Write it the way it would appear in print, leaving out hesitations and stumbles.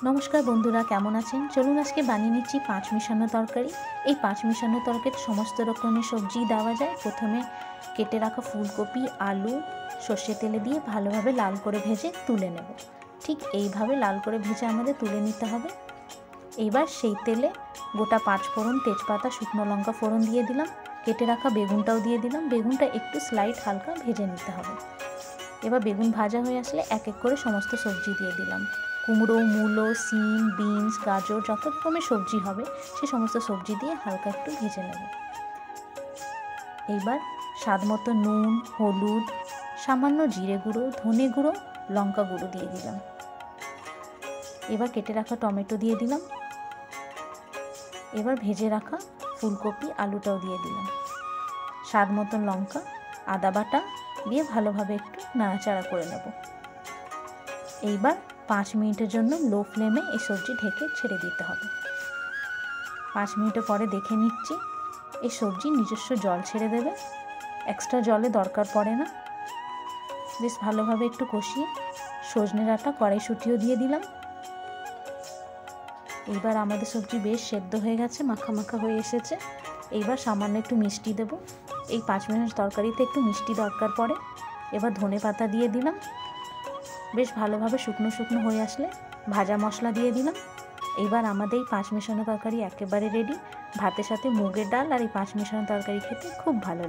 नमस्कार बंधुरा केमन आছেন चलুন আজকে বানিয়ে নিচ্ছি পাঁচ মিশানো তরকারি। এই পাঁচ মিশানো তরকারিতে সমস্ত রকমের সবজি দেওয়া যায়। প্রথমে কেটে রাখা ফুলকপি আলু সর্ষে তেলে দিয়ে ভালোভাবে লাল করে ভেজে তুলে নেব। ঠিক এইভাবে লাল করে ভেজে আমাদের তুলে নিতে হবে। এইবার সেই তেলে গোটা পাঁচ ফোড়ন তেজপাতা শুকনো লঙ্কা ফোড়ন দিয়ে দিলাম। কেটে রাখা বেগুনটাও দিয়ে দিলাম। বেগুনটা একটু স্লাইড হালকা ভেজে নিতে হবে। এবার বেগুন ভাজা হয়ে আসলে এক এক করে সমস্ত সবজি দিয়ে দিলাম। কুমড়ো মূলো সিম বিনস গাজর যত রকমের সবজি হবে সেই সমস্ত সবজি দিয়ে হালকা একটু ভেজে নেব। এইবার স্বাদ মতো নুন হলুদ সামান্য জিরে গুঁড়ো ধনে গুঁড়ো লঙ্কা গুঁড়ো দিয়ে দিলাম। এবার কেটে রাখা টমেটো দিয়ে দিলাম। এবার ভেজে রাখা ফুলকপি আলুটাও দিয়ে দিলাম। স্বাদ মতন লঙ্কা আদা বাটা দিয়ে ভালোভাবে একটু নাড়াচাড়া করে নেব। এইবার 5 মিনিটের জন্য লো ফ্লেমে এই সবজি ঢেকে ছেড়ে দিতে হবে। 5 মিনিট পরে দেখে নিচ্ছি এই সবজি নিজস্ব জল ছেড়ে দেবে। এক্সট্রা জলে দরকার পড়ে না। বেশ ভালোভাবে একটু কষিয়ে সজনে ডাঁটা কড়াইশুঁটিও দিয়ে দিলাম। এইবার আমাদের সবজি বেশ সেদ্ধ হয়ে গেছে মাখা মাখা হয়ে এসেছে। এইবার সামান্য একটু মিষ্টি দেব। এই 5 মিনিট তরকারিতে একটু মিষ্টি দরকার পড়ে। এবার ধনে পাতা দিয়ে দিলাম। বেশ ভালোভাবে শুকনো শুকনো হয়ে আসলে ভাজা মশলা দিয়ে দিলাম। এইবার আমাদের এই পাঁচ মিশানো তরকারি একেবারে রেডি। ভাতের সাথে মুগের ডাল আর এই পাঁচ মিশানো তরকারি খেতে খুব ভালো লাগে।